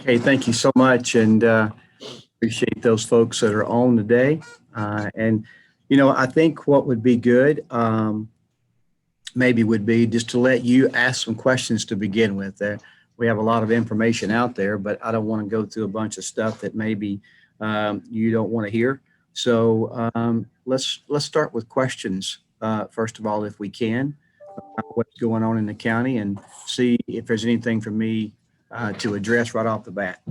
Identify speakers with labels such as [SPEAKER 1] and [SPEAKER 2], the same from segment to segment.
[SPEAKER 1] Okay, thank you so much, and appreciate those folks that are on today. I think what would be good, maybe would be just to let you ask some questions to begin with. We have a lot of information out there, but I don't want to go through a bunch of stuff that maybe you don't want to hear. So let's start with questions first of all, if we can. What's going on in the county, and see if there's anything for me to address right off the bat.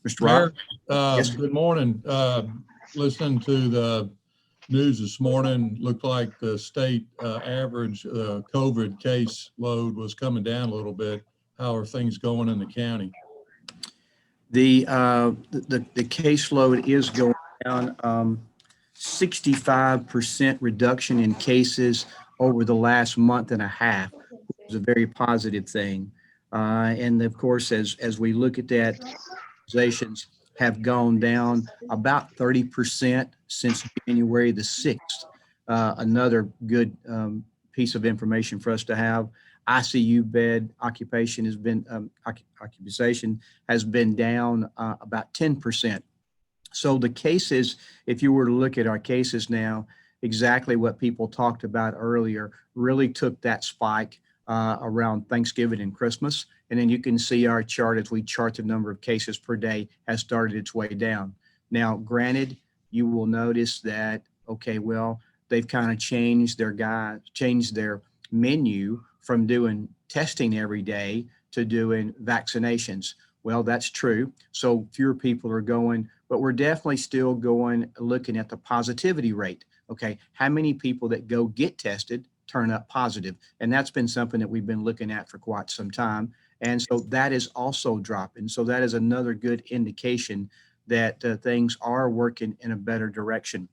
[SPEAKER 1] Mr. Rock?
[SPEAKER 2] Mayor,
[SPEAKER 1] Yes, sir.
[SPEAKER 2] good morning. Listening to the news this morning, looked like the state average COVID case load was coming down a little bit. How are things going in the county?
[SPEAKER 1] The caseload is going down. 65% reduction in cases over the last month and a half, which is a very positive thing. And of course, as we look at that, hospitalizations have gone down about 30% since January the 6th. Another good piece of information for us to have. ICU bed occupation occupation has been down about 10%. So the cases, if you were to look at our cases now, exactly what people talked about earlier, really took that spike around Thanksgiving and Christmas. And then you can see our chart as we chart the number of cases per day has started its way down. Now, granted, you will notice that, okay, well, they've kind of changed their menu from doing testing every day to doing vaccinations. Well, that's true. So fewer people are going, but we're definitely still going, looking at the positivity rate. Okay, how many people that go get tested turn up positive? And that's been something that we've been looking at for quite some time. And so that is also dropping. So that is another good indication that things are working in a better direction.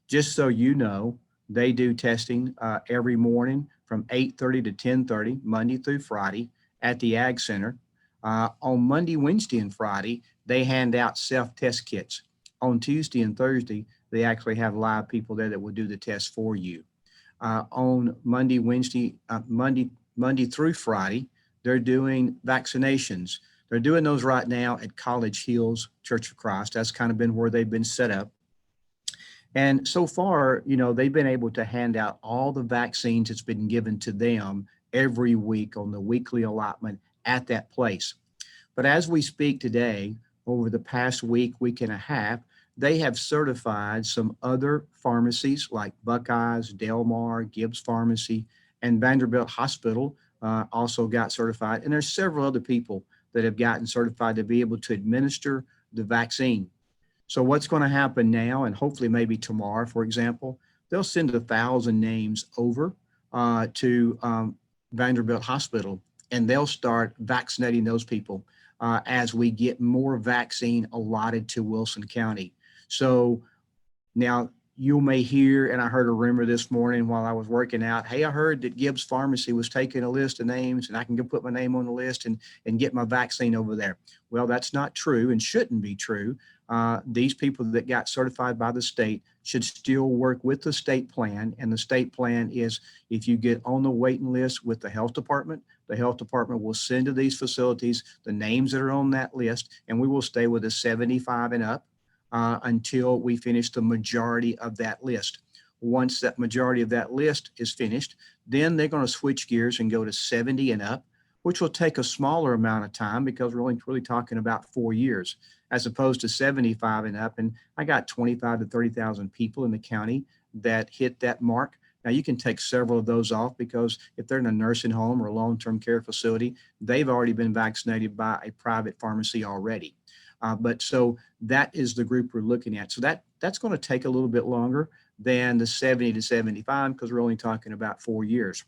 [SPEAKER 1] Just so you know, they do testing every morning from 8:30 to 10:30, Monday through Friday at the Ag Center. On Monday, Wednesday, and Friday, they hand out self-test kits. On Tuesday and Thursday, they actually have live people there that will do the test for you. On Monday, Wednesday, Monday through Friday, they're doing vaccinations. They're doing those right now at College Hills Church of Christ. That's kind of been where they've been set up. And so far, they've been able to hand out all the vaccines that's been given to them every week on the weekly allotment at that place. But as we speak today, over the past week and a half, they have certified some other pharmacies like Buckeyes, Delmar, Gibbs Pharmacy, and Vanderbilt Hospital also got certified. And there's several other people that have gotten certified to be able to administer the vaccine. So what's going to happen now, and hopefully maybe tomorrow, for example, they'll send 1,000 names over to Vanderbilt Hospital, and they'll start vaccinating those people as we get more vaccine allotted to Wilson County. So now you may hear, and I heard a rumor this morning while I was working out, hey, I heard that Gibbs Pharmacy was taking a list of names and I can go put my name on the list and get my vaccine over there. Well, that's not true and shouldn't be true. These people that got certified by the state should still work with the state plan. And the state plan is if you get on the waiting list with the health department will send to these facilities the names that are on that list, and we will stay with the 75 and up until we finish the majority of that list. Once that majority of that list is finished, then they're going to switch gears and go to 70 and up, which will take a smaller amount of time because we're only really talking about 4 years, as opposed to 75 and up. And I got 25 to 30,000 people in the county that hit that mark. Now you can take several of those off because if they're in a nursing home or a long-term care facility, they've already been vaccinated by a private pharmacy already. But so that is the group we're looking at. So that's going to take a little bit longer than the 70 to 75 because we're only talking about 4 years.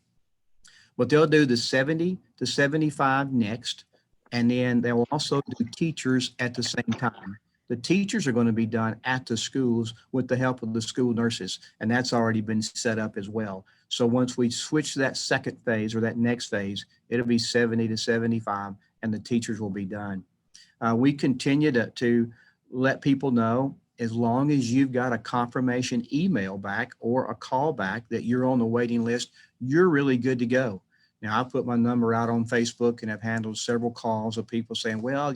[SPEAKER 1] But they'll do the 70 to 75 next, and then they will also do teachers at the same time. The teachers are going to be done at the schools with the help of the school nurses, and that's already been set up as well. So once we switch to that second phase or that next phase, it'll be 70 to 75, and the teachers will be done. We continue to let people know, as long as you've got a confirmation email back or a call back that you're on the waiting list, you're really good to go. Now, I put my number out on Facebook and have handled several calls of people saying, well,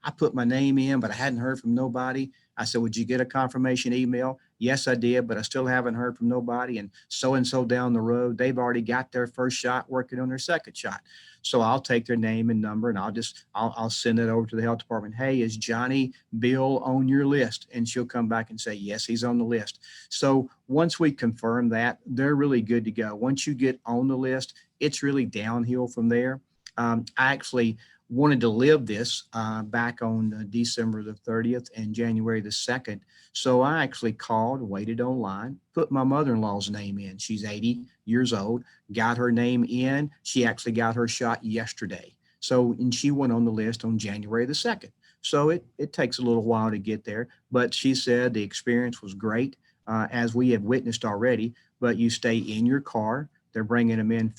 [SPEAKER 1] I put my name in, but I hadn't heard from nobody. I said, would you get a confirmation email? Yes, I did, but I still haven't heard from nobody. And so down the road, they've already got their first shot working on their second shot. So I'll take their name and number and I'll send it over to the health department. Hey, is Johnny Bill on your list? And she'll come back and say, yes, he's on the list. So once we confirm that, they're really good to go. Once you get on the list, it's really downhill from there. I actually wanted to live this back on December the 30th and January the 2nd. So I actually called, waited online, put my mother-in-law's name in. She's 80 years old, got her name in. She actually got her shot yesterday. So, and she went on the list on January the 2nd. So it takes a little while to get there, but she said the experience was great, as we have witnessed already, but you stay in your car. They're bringing them in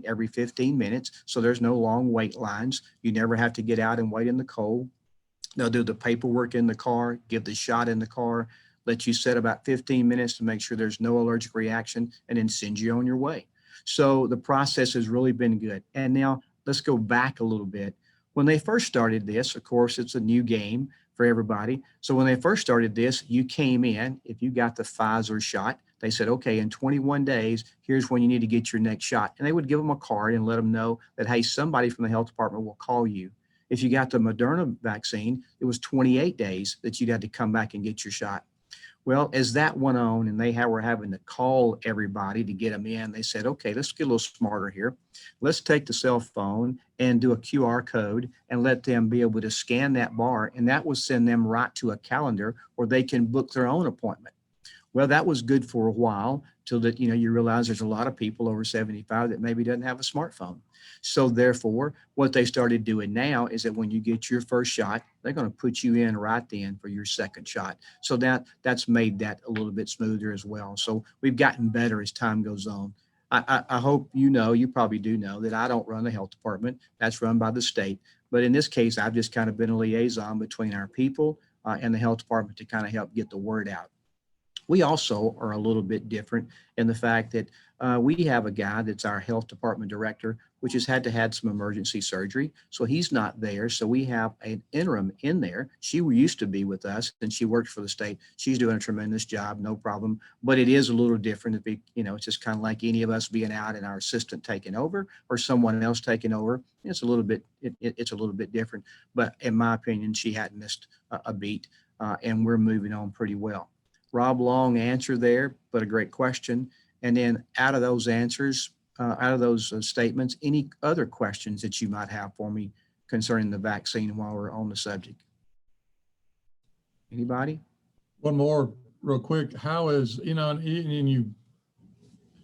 [SPEAKER 1] every 15 minutes. So there's no long wait lines. You never have to get out and wait in the cold. They'll do the paperwork in the car, give the shot in the car, let you sit about 15 minutes to make sure there's no allergic reaction, and then send you on your way. So the process has really been good. And now let's go back a little bit. When they first started this, of course, it's a new game for everybody. So when they first started this, you came in, if you got the Pfizer shot, they said, okay, in 21 days, here's when you need to get your next shot. And they would give them a card and let them know that, hey, somebody from the health department will call you. If you got the Moderna vaccine, it was 28 days that you'd had to come back and get your shot. Well, as that went on and were having to call everybody to get them in, they said, okay, let's get a little smarter here. Let's take the cell phone and do a QR code and let them be able to scan that bar. And that will send them right to a calendar where they can book their own appointment. Well, that was good for a while till that, you realize there's a lot of people over 75 that maybe doesn't have a smartphone. So therefore, what they started doing now is that when you get your first shot, they're going to put you in right then for your second shot. So that's made that a little bit smoother as well. So we've gotten better as time goes on. I hope you probably do know that I don't run the health department. That's run by the state. But in this case, I've just kind of been a liaison between our people and the health department to kind of help get the word out. We also are a little bit different in the fact that we have a guy that's our health department director, which has had some emergency surgery. So he's not there. So we have an interim in there. She used to be with us and she works for the state. She's doing a tremendous job, no problem. But it is a little different. It's just kind of like any of us being out and our assistant taking over or someone else taking over. It's a little bit, it's a little bit different. But in my opinion, she hadn't missed a beat and we're moving on pretty well. Rob, long answer there, but a great question. And then out of those answers, out of those statements, any other questions that you might have for me concerning the vaccine while we're on the subject? Anybody?
[SPEAKER 2] One more real quick. How is, and you,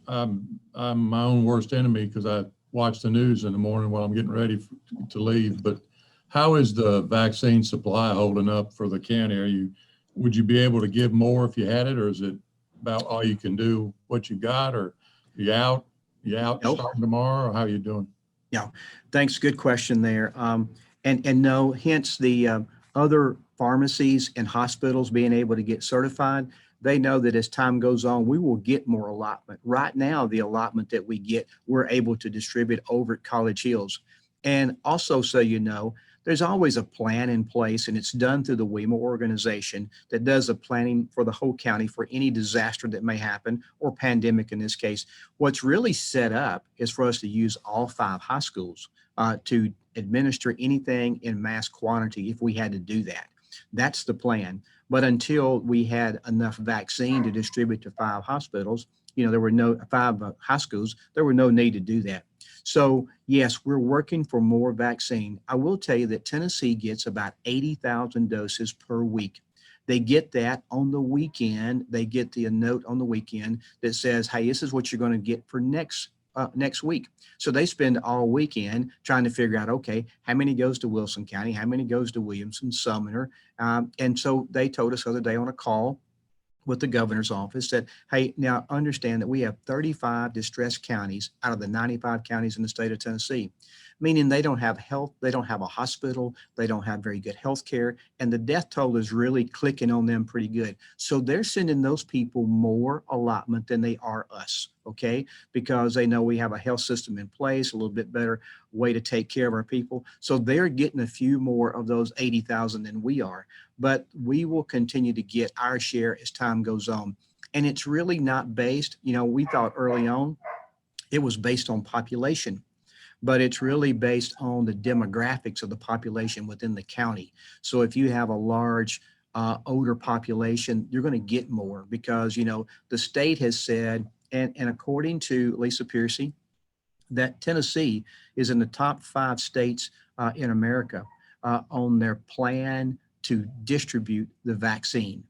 [SPEAKER 2] I'm my own worst enemy because I watch the news in the morning while I'm getting ready to leave, but how is the vaccine supply holding up for the county? Would you be able to give more if you had it, or is it about all you can do what you got, or you out
[SPEAKER 1] Nope.
[SPEAKER 2] starting tomorrow, or how you doing?
[SPEAKER 1] Yeah, thanks. Good question there. And no, hence the other pharmacies and hospitals being able to get certified. They know that as time goes on, we will get more allotment. Right now, the allotment that we get, we're able to distribute over at College Hills. And also, so there's always a plan in place, and it's done through the WEMA organization that does the planning for the whole county for any disaster that may happen or pandemic in this case. What's really set up is for us to use all 5 high schools to administer anything in mass quantity if we had to do that. That's the plan. But until we had enough vaccine to distribute to 5 hospitals, there were no 5 high schools, there were no need to do that. So yes, we're working for more vaccine. I will tell you that Tennessee gets about 80,000 doses per week. They get that on the weekend. They get the note on the weekend that says, hey, this is what you're going to get for next week. So they spend all weekend trying to figure out, okay, how many goes to Wilson County? How many goes to Williamson, Sumner? And so they told us the other day on a call with the governor's office that, hey, now understand that we have 35 distressed counties out of the 95 counties in the state of Tennessee. meaning they don't have health, they don't have a hospital, they don't have very good health care, and the death toll is really clicking on them pretty good. So they're sending those people more allotment than they are us, okay? Because they know we have a health system in place, a little bit better way to take care of our people. So they're getting a few more of those 80,000 than we are, but we will continue to get our share as time goes on. And it's really not based, we thought early on it was based on population, but it's really based on the demographics of the population within the county. So if you have a large older population, you're going to get more because, the state has said, and according to Lisa Piercy, that Tennessee is in the top 5 states in America on their plan to distribute the vaccine.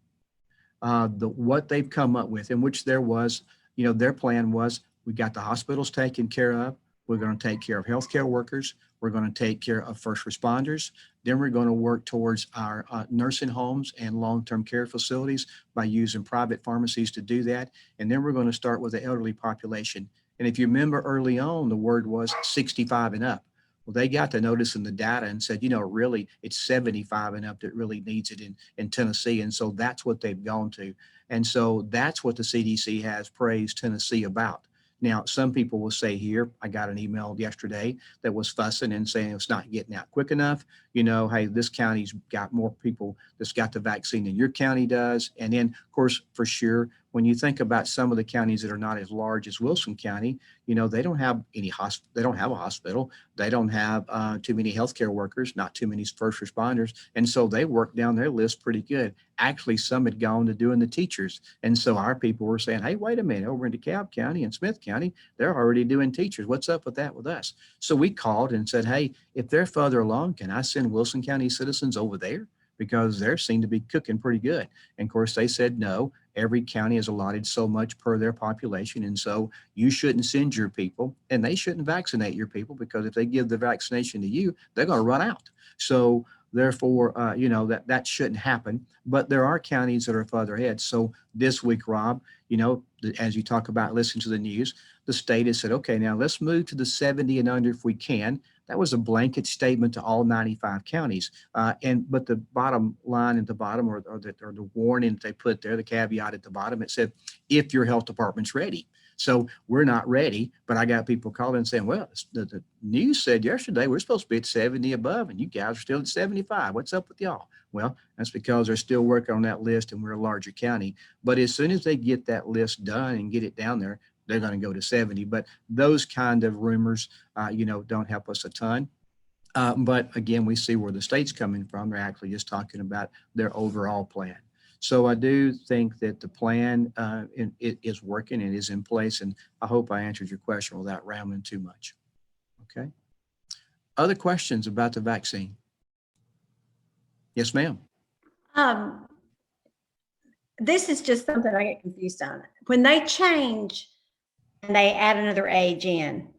[SPEAKER 1] What they've come up with, in which there was, their plan was, we got the hospitals taken care of. We're going to take care of healthcare workers. We're going to take care of first responders. Then we're going to work towards our nursing homes and long-term care facilities by using private pharmacies to do that. And then we're going to start with the elderly population. And if you remember early on, the word was 65 and up. Well, they got to notice in the data and said, really, it's 75 and up that really needs it in Tennessee. And so that's what they've gone to. And so that's what the CDC has praised Tennessee about. Now, some people will say here, I got an email yesterday that was fussing and saying it's not getting out quick enough. Hey, this county's got more people that's got the vaccine than your county does. And then, of course, for sure, when you think about some of the counties that are not as large as Wilson County, they don't have they don't have a hospital. They don't have too many healthcare workers, not too many first responders. And so they work down their list pretty good. Actually, some had gone to doing the teachers. And so our people were saying, hey, wait a minute, over in DeKalb County and Smith County, they're already doing teachers. What's up with that with us? So we called and said, hey, if they're further along, can I send Wilson County citizens over there? Because they seem to be cooking pretty good. And of course, they said no. Every county is allotted so much per their population. And so you shouldn't send your people and they shouldn't vaccinate your people because if they give the vaccination to you, they're going to run out. So therefore, that shouldn't happen. But there are counties that are further ahead. So this week, Rob, as you talk about listening to the news, the state has said, okay, now let's move to the 70 and under if we can. That was a blanket statement to all 95 counties. But the bottom line at the bottom or the warning that they put there, the caveat at the bottom, it said, if your health department's ready. So we're not ready, but I got people calling and saying, well, the news said yesterday we're supposed to be at 70 above and you guys are still at 75. What's up with y'all? Well, that's because they're still working on that list and we're a larger county. But as soon as they get that list done and get it down there, they're going to go to 70. But those kind of rumors, don't help us a ton. But again, we see where the state's coming from. They're actually just talking about their overall plan. So I do think that the plan it is working and is in place. And I hope I answered your question without rambling too much. Okay. Other questions about the vaccine? Yes, ma'am.
[SPEAKER 3] This is just something I get confused on. When they change and they add another age in,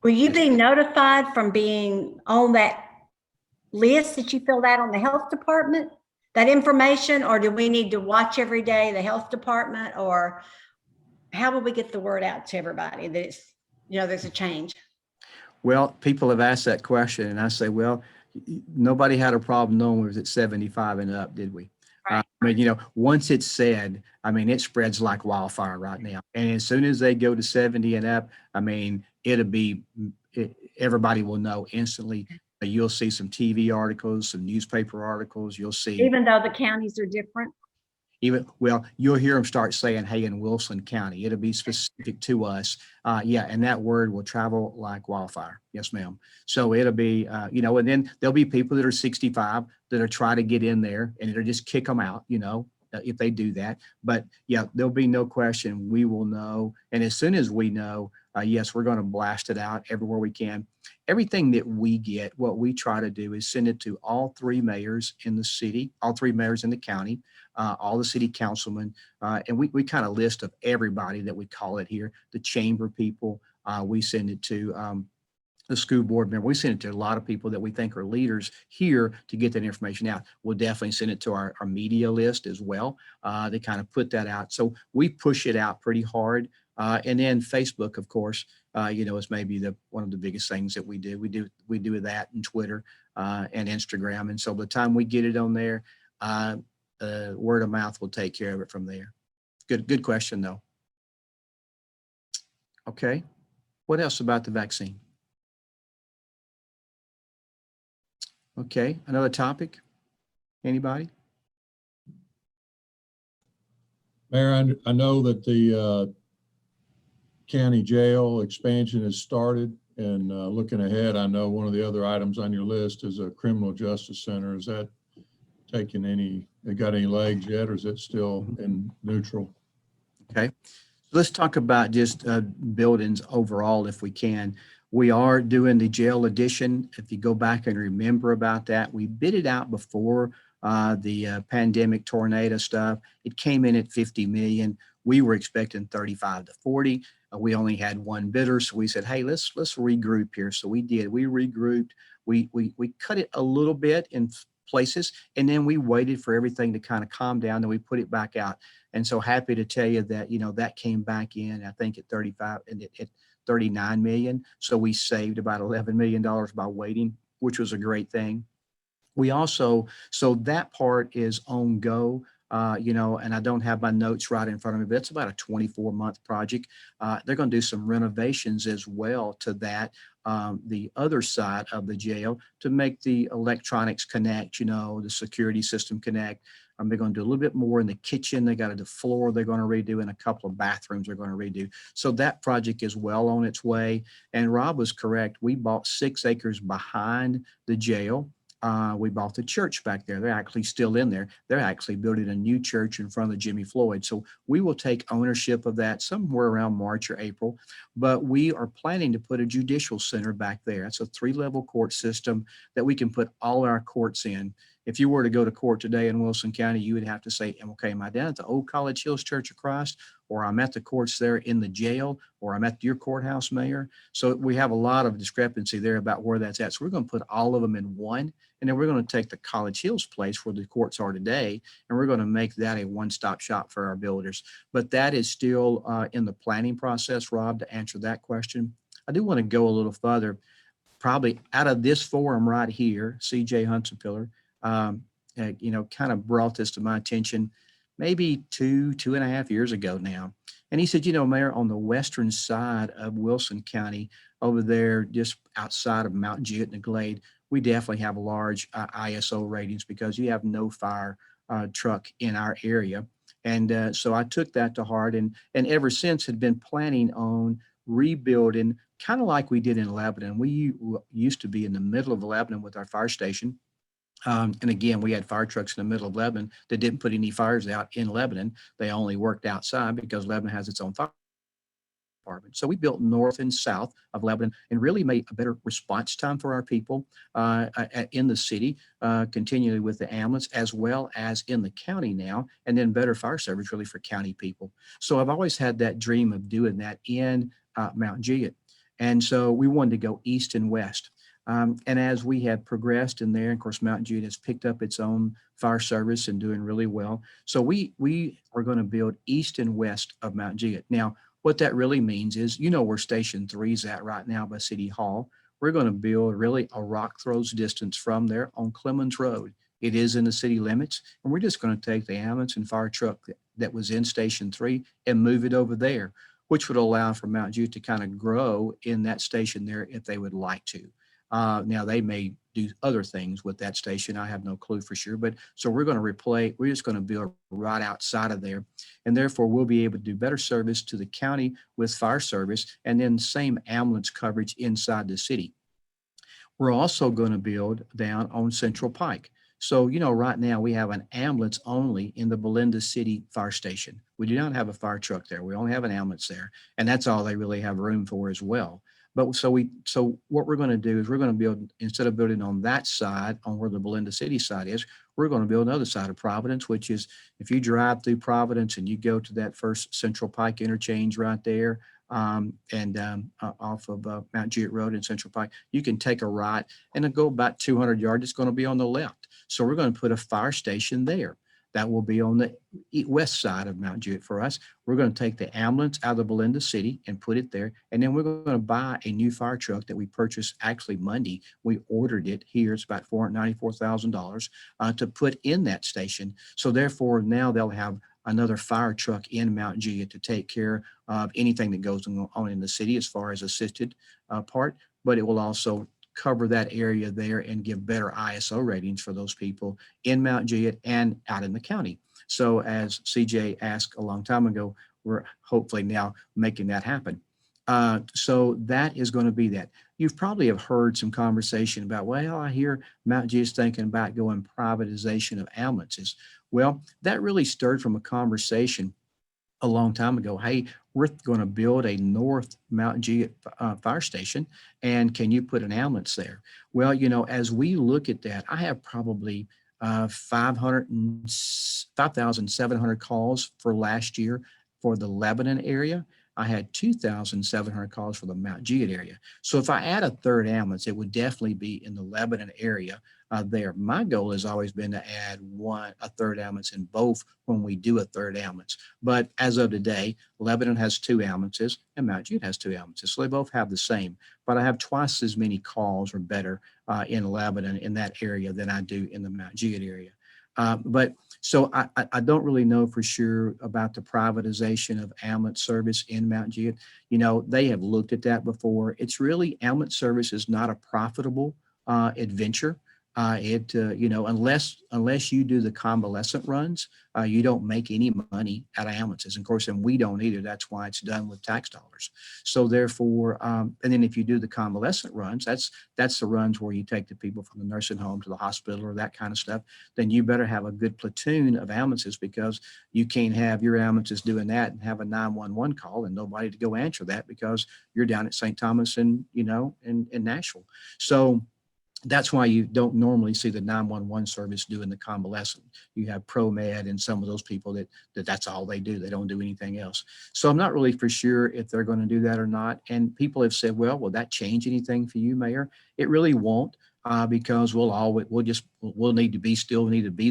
[SPEAKER 3] will you be notified from being on that list that you filled out on the health department, that information, or do we need to watch every day the health department, or how will we get the word out to everybody that it's, there's a change?
[SPEAKER 1] Well, people have asked that question and I say, well, nobody had a problem knowing we was at 75 and up, did we?
[SPEAKER 3] Right.
[SPEAKER 1] Once it's said, it spreads like wildfire right now. And as soon as they go to 70 and up, everybody will know instantly. You'll see some TV articles, some newspaper articles. You'll see.
[SPEAKER 3] Even though the counties are different?
[SPEAKER 1] You'll hear them start saying, hey, in Wilson County, it'll be specific to us. And that word will travel like wildfire. Yes, ma'am. So it'll be, and then there'll be people that are 65 that are trying to get in there and it'll just kick them out, if they do that. But yeah, there'll be no question. We will know. And as soon as we know, yes, we're going to blast it out everywhere we can. Everything that we get, what we try to do is send it to all 3 mayors in the city, all 3 mayors in the county, all the city councilmen, and we kind of list of everybody that we call it here, the chamber people. We send it to the school board member. We send it to a lot of people that we think are leaders here to get that information out. We'll definitely send it to our media list as well. They kind of put that out. So we push it out pretty hard. And then Facebook, of course, is maybe one of the biggest things that we do. We do that and Twitter and Instagram. And so by the time we get it on there, word of mouth will take care of it from there. Good question though. Okay. What else about the vaccine? Okay. Another topic? Anybody?
[SPEAKER 2] Mayor, I know that the county jail expansion has started, and looking ahead, I know one of the other items on your list is a criminal justice center. Is that got any legs yet, or is it still in neutral?
[SPEAKER 1] Okay. Let's talk about just buildings overall, if we can. We are doing the jail addition. If you go back and remember about that, we bid it out before the pandemic tornado stuff. It came in at 50 million. We were expecting 35 to 40. We only had one bidder, so we said, "Hey, let's regroup here." So we did. We regrouped. We cut it a little bit in places, and then we waited for everything to kind of calm down. Then we put it back out. And so happy to tell you that that came back in, I think, at 35 and at 39 million. So we saved about $11 million by waiting, which was a great thing. We also, so that part is on go, and I don't have my notes right in front of me, but it's about a 24-month project. They're going to do some renovations as well to that, the other side of the jail, to make the electronics connect, the security system connect. They're going to do a little bit more in the kitchen. They got the floor they're going to redo, and a couple of bathrooms they're going to redo. So that project is well on its way. And Rob was correct. We bought 6 acres behind the jail. We bought the church back there. They're actually still in there. They're actually building a new church in front of Jimmy Floyd. So we will take ownership of that somewhere around March or April. But we are planning to put a judicial center back there. It's a 3-level court system that we can put all our courts in. If you were to go to court today in Wilson County, you would have to say, okay, am I down at the old College Hills Church of Christ, or I'm at the courts there in the jail, or I'm at your courthouse, Mayor? So we have a lot of discrepancy there about where that's at. So we're going to put all of them in one, and then we're going to take the College Hills place where the courts are today, and we're going to make that a one-stop shop for our builders. But that is still in the planning process, Rob, to answer that question. I do want to go a little further. Probably out of this forum right here, CJ Huntsapiller, kind of brought this to my attention maybe 2.5 years ago now. And he said, Mayor, on the western side of Wilson County, over there, just outside of Mount Jewett and the Glade, we definitely have large ISO ratings because you have no fire truck in our area. And so I took that to heart, and ever since had been planning on rebuilding, kind of like we did in Lebanon. We used to be in the middle of Lebanon with our fire station. And again, we had fire trucks in the middle of Lebanon that didn't put any fires out in Lebanon. They only worked outside because Lebanon has its own fire department. So we built north and south of Lebanon and really made a better response time for our people in the city, continually with the ambulance, as well as in the county now, and then better fire service really for county people. So I've always had that dream of doing that in Mount Jewett. And so we wanted to go east and west. And as we have progressed in there, of course, Mount Jewett has picked up its own fire service and doing really well. So we are going to build east and west of Mount Jewett. Now, what that really means is, where Station 3 is at right now by City Hall. We're going to build really a rock throws distance from there on Clemens Road. It is in the city limits, and we're just going to take the ambulance and fire truck that was in Station 3 and move it over there, which would allow for Mount Jewett to kind of grow in that station there if they would like to. Now they may do other things with that station. I have no clue for sure, but so we're going to we're just going to build right outside of there. And therefore we'll be able to do better service to the county with fire service and then same ambulance coverage inside the city. We're also going to build down on Central Pike. So, right now we have an ambulance only in the Belinda City Fire Station. We do not have a fire truck there. We only have an ambulance there. And that's all they really have room for as well. But so what we're going to do is we're going to build, instead of building on that side, on where the Belinda City side is, we're going to build another side of Providence, which is if you drive through Providence and you go to that first Central Pike interchange right there, off of Mount Jewett Road in Central Pike, you can take a right and go about 200 yards. It's going to be on the left. So we're going to put a fire station there. That will be on the west side of Mount Jewett for us. We're going to take the ambulance out of Belinda City and put it there. And then we're going to buy a new fire truck that we purchased actually Monday. We ordered it here. It's about $494,000 to put in that station. So therefore, now they'll have another fire truck in Mount Jewett to take care of anything that goes on in the city as far as assisted part, but it will also cover that area there and give better ISO ratings for those people in Mount Jewett and out in the county. So as CJ asked a long time ago, we're hopefully now making that happen. So that is going to be that. You've probably have heard some conversation about, well, I hear Mount Jewett's thinking about going privatization of ambulances. Well, that really stirred from a conversation a long time ago. Hey, we're going to build a North Mount Jewett fire station, and can you put an ambulance there? Well, you know, as we look at that, I have probably 5,700 calls for last year for the Lebanon area. I had 2,700 calls for the Mount Jewett area. So if I add a third ambulance, it would definitely be in the Lebanon area there. My goal has always been to add a third ambulance in both when we do a third ambulance. But as of today, Lebanon has 2 ambulances and Mount Jewett has 2 ambulances. So they both have the same, but I have twice as many calls or better in Lebanon in that area than I do in the Mount Jewett area. But so I don't really know for sure about the privatization of ambulance service in Mount Jewett. You know, they have looked at that before. It's really, ambulance service is not a profitable adventure. You know, unless you do the convalescent runs, you don't make any money out of ambulances. And of course, and we don't either. That's why it's done with tax dollars. So therefore, and then if you do the convalescent runs, that's the runs where you take the people from the nursing home to the hospital or that kind of stuff. Then you better have a good platoon of ambulances, because you can't have your ambulances doing that and have a 911 call and nobody to go answer that because you're down at St. Thomas and, you know, in Nashville. So that's why you don't normally see the 911 service doing the convalescent. You have ProMed and some of those people that's all they do. They don't do anything else. So I'm not really for sure if they're going to do that or not. And people have said, well, will that change anything for you, Mayor? It really won't. Because we'll need to be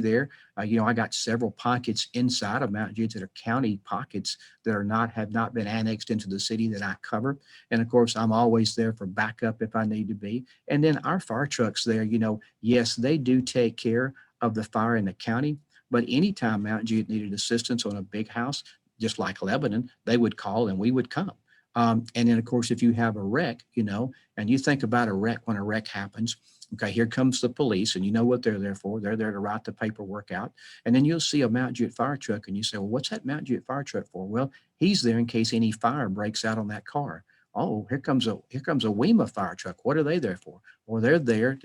[SPEAKER 1] there. You know, I got several pockets inside of Mount Jewett that are county pockets that have not been annexed into the city that I cover. And of course, I'm always there for backup if I need to be. And then our fire trucks there, you know, yes, they do take care of the fire in the county, but anytime Mount Jewett needed assistance on a big house, just like Lebanon, they would call and we would come. And then of course, if you have a wreck, you know, and you think about a wreck, when a wreck happens, okay, here comes the police, and you know what they're there for. They're there to write the paperwork out. And then you'll see a Mount Jewett fire truck and you say, well, what's that Mount Jewett fire truck for? Well, he's there in case any fire breaks out on that car. Oh, here comes a WEMA fire truck. What are they there for? Well, they're there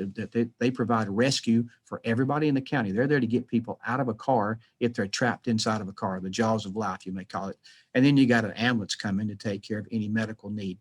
[SPEAKER 1] they provide rescue for everybody in the county. They're there to get people out of a car if they're trapped inside of a car, the jaws of life, you may call it. And then you got an ambulance coming to take care of any medical need.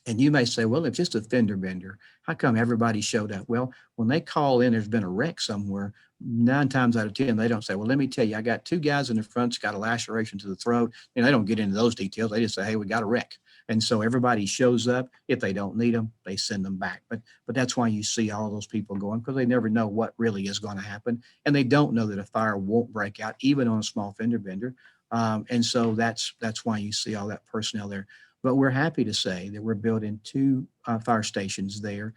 [SPEAKER 1] And you may say, well, it's just a fender bender. How come everybody showed up? Well, when they call in, there's been a wreck somewhere, 9 times out of 10, they don't say, well, let me tell you, I got 2 guys in the front's got a laceration to the throat. And they don't get into those details. They just say, hey, we got a wreck. And so everybody shows up. If they don't need them, they send them back. But that's why you see all those people going, because they never know what really is going to happen. And they don't know that a fire won't break out, even on a small fender bender. And so that's why you see all that personnel there. But we're happy to say that we're building 2 fire stations there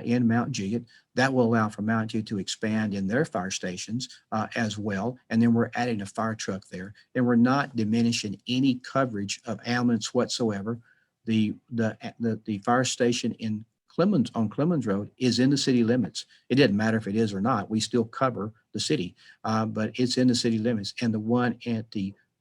[SPEAKER 1] in Mount Jewett. That will allow for Mount Jewett to expand in their fire stations as well. And then we're adding a fire truck there. And we're not diminishing any coverage of ambulance whatsoever. The fire station in on Clemens Road is in the city limits. It doesn't matter if it is or not. We still cover the city, but it's in the city limits. And the one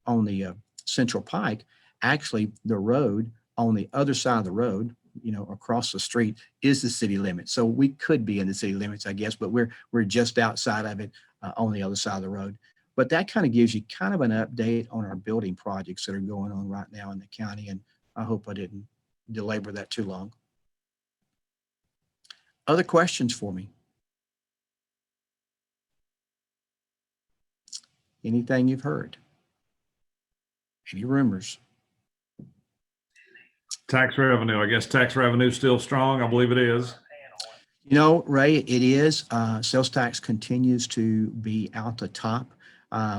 [SPEAKER 1] on the Central Pike, actually the road on the other side of the road, you know, across the street, is the city limit. So we could be in the city limits, I guess, but we're just outside of it on the other side of the road. But that kind of gives you kind of an update on our building projects that are going on right now in the county. And I hope I didn't belabor that too long. Other questions for me? Anything you've heard? Any rumors?
[SPEAKER 4] Tax revenue. I guess tax revenue is still strong. I believe it is.
[SPEAKER 1] You know, Ray, it is. Sales tax continues to be out the top.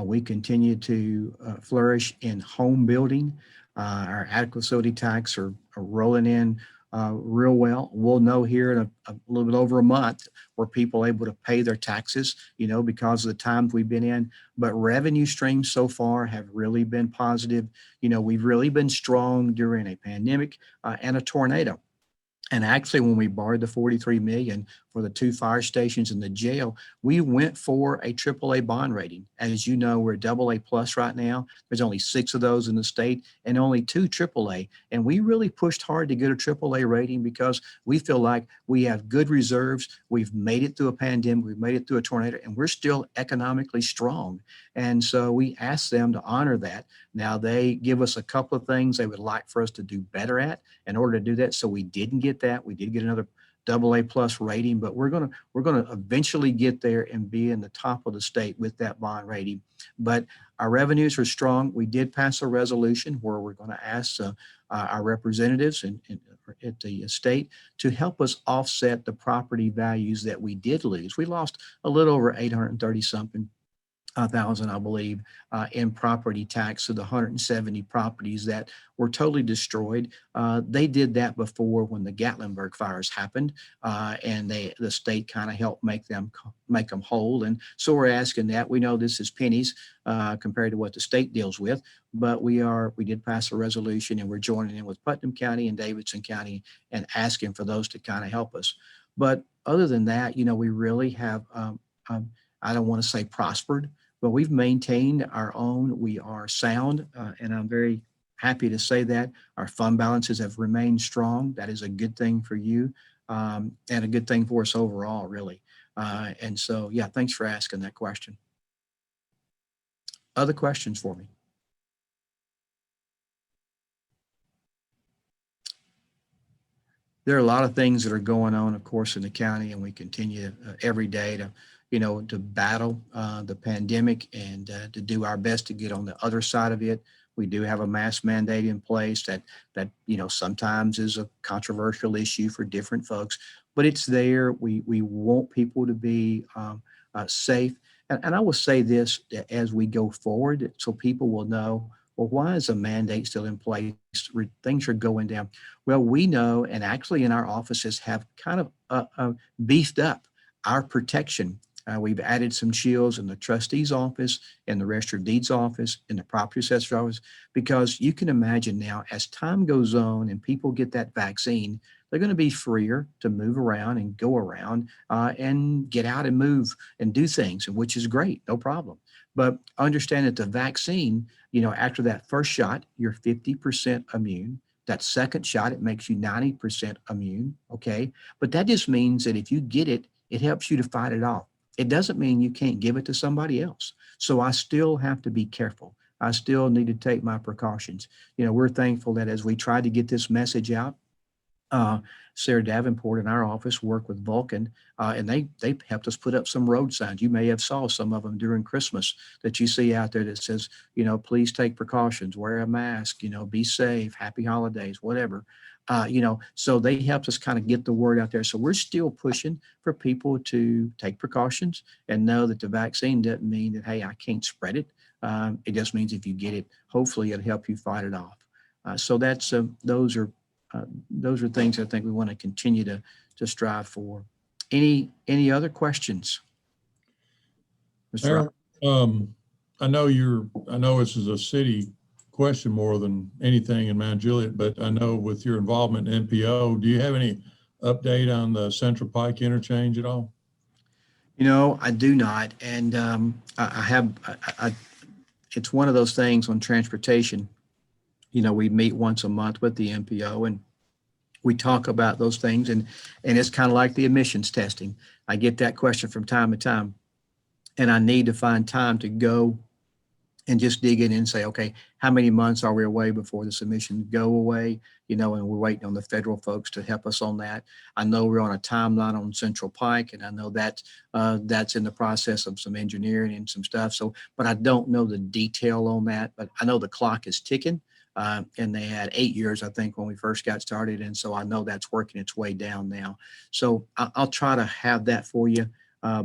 [SPEAKER 1] We continue to flourish in home building. Our adequate facility tax are rolling in real well. We'll know here in a little bit over a month where people are able to pay their taxes, because of the times we've been in. But revenue streams so far have really been positive. We've really been strong during a pandemic and a tornado. And actually, when we borrowed the 43 million for the 2 fire stations and the jail, we went for a AAA bond rating. As you know, we're AA plus right now. There's only 6 of those in the state and only 2 AAA. And we really pushed hard to get a AAA rating because we feel like we have good reserves. We've made it through a pandemic. We've made it through a tornado, and we're still economically strong. And so we asked them to honor that. Now they give us a couple of things they would like for us to do better at in order to do that. So we didn't get that. We did get another AA plus rating, but we're gonna eventually get there and be in the top of the state with that bond rating. But our revenues are strong. We did pass a resolution where we're going to ask our representatives at the state to help us offset the property values that we did lose. We lost a little over 830 something thousand, I believe, in property tax to the 170 properties that were totally destroyed. They did that before when the Gatlinburg fires happened, and the state kind of helped make them whole. And so we're asking that. We know this is pennies compared to what the state deals with, but we did pass a resolution, and we're joining in with Putnam County and Davidson County and asking for those to kind of help us. But other than that, we really have. I don't want to say prospered, but we've maintained our own. We are sound, and I'm very happy to say that. Our fund balances have remained strong. That is a good thing for you, and a good thing for us overall, really. And so, yeah, thanks for asking that question. Other questions for me? There are a lot of things that are going on, of course, in the county, and we continue every day to battle the pandemic and to do our best to get on the other side of it. We do have a mask mandate in place that sometimes is a controversial issue for different folks, but it's there. We want people to be safe. And I will say this as we go forward, so people will know, well, why is a mandate still in place? Things are going down. Well, we know, and actually in our offices have kind of beefed up our protection. We've added some shields in the trustee's office, in the register of deeds office, in the property assessor's office, because you can imagine now as time goes on and people get that vaccine, they're going to be freer to move around and go around and get out and move and do things, which is great, no problem. But understand that the vaccine, after that first shot, you're 50% immune. That second shot, it makes you 90% immune, okay? But that just means that if you get it, it helps you to fight it off. It doesn't mean you can't give it to somebody else. So I still have to be careful. I still need to take my precautions. We're thankful that as we try to get this message out, Sarah Davenport in our office worked with Vulcan, and they helped us put up some road signs. You may have saw some of them during Christmas that you see out there that says, please take precautions, wear a mask, be safe, happy holidays, whatever. So they helped us kind of get the word out there. So we're still pushing for people to take precautions and know that the vaccine doesn't mean that, hey, I can't spread it. It just means if you get it, hopefully it'll help you fight it off. So that's those are things I think we want to continue to strive for. Any other questions? Mr.
[SPEAKER 2] Aaron, I know this is a city question more than anything in Mount Juliet, but I know with your involvement in NPO, do you have any update on the Central Pike interchange at all?
[SPEAKER 1] I do not. And it's one of those things on transportation. We meet once a month with the NPO and we talk about those things, and it's kind of like the emissions testing. I get that question from time to time, and I need to find time to go and just dig in and say, okay, how many months are we away before this emission go away? And we're waiting on the federal folks to help us on that. I know we're on a timeline on Central Pike, and I know that that's in the process of some engineering and some stuff. So, but I don't know the detail on that, but I know the clock is ticking. And they had 8 years, I think, when we first got started. And so I know that's working its way down now. So I'll try to have that for you.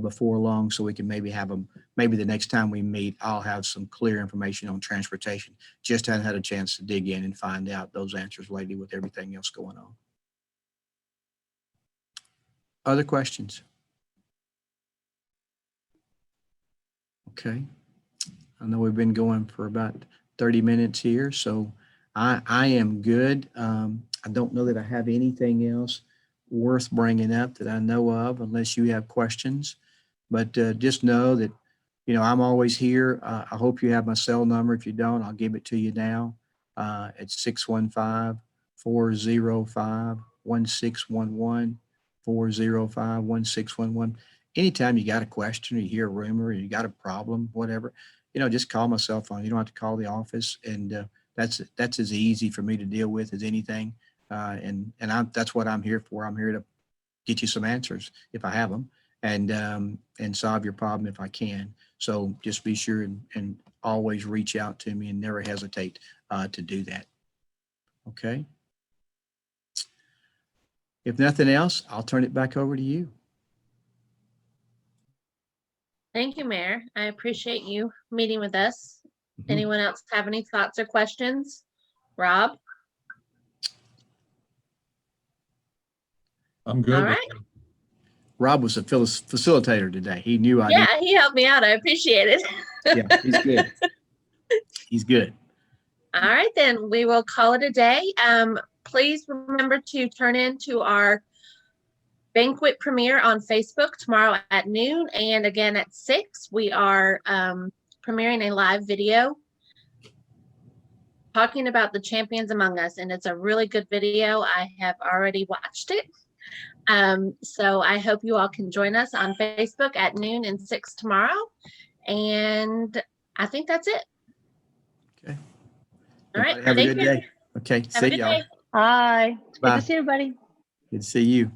[SPEAKER 1] before long, so we can maybe have them, maybe the next time we meet, I'll have some clear information on transportation. Just hadn't had a chance to dig in and find out those answers lately with everything else going on. Other questions? Okay. I know we've been going for about 30 minutes here, so I am good. I don't know that I have anything else worth bringing up that I know of, unless you have questions. But just know that, I'm always here. I hope you have my cell number. If you don't, I'll give it to you now. It's 615-405-1611, 405-1611. Anytime you got a question or you hear a rumor or you got a problem, whatever, just call my cell phone. You don't have to call the office. And that's as easy for me to deal with as anything. That's what I'm here for. I'm here to get you some answers if I have them, and solve your problem if I can. So just be sure and always reach out to me and never hesitate to do that. Okay. If nothing else, I'll turn it back over to you.
[SPEAKER 5] Thank you, Mayor. I appreciate you meeting with us.
[SPEAKER 1] Mhm.
[SPEAKER 5] Anyone else have any thoughts or questions? Rob?
[SPEAKER 2] I'm good.
[SPEAKER 5] All
[SPEAKER 2] with
[SPEAKER 5] right.
[SPEAKER 2] it.
[SPEAKER 1] Rob was a facilitator today. He knew I
[SPEAKER 5] Yeah, he helped me out. I appreciate it.
[SPEAKER 1] Yeah, he's good. He's good.
[SPEAKER 5] All right, then we will call it a day. Please remember to turn into our banquet premiere on Facebook tomorrow at noon, and again at 6. We are premiering a live video talking about the champions among us, and it's a really good video. I have already watched it. So I hope you all can join us on Facebook at noon and 6 tomorrow. And I think that's it.
[SPEAKER 1] Okay.
[SPEAKER 5] All right.
[SPEAKER 1] Everybody have a
[SPEAKER 5] Take
[SPEAKER 1] good
[SPEAKER 5] care.
[SPEAKER 1] day. Okay.
[SPEAKER 5] Have a
[SPEAKER 1] See
[SPEAKER 5] good
[SPEAKER 1] y'all.
[SPEAKER 5] day.
[SPEAKER 6] Hi. Good
[SPEAKER 1] Bye.
[SPEAKER 6] to see everybody.
[SPEAKER 1] Good to see you.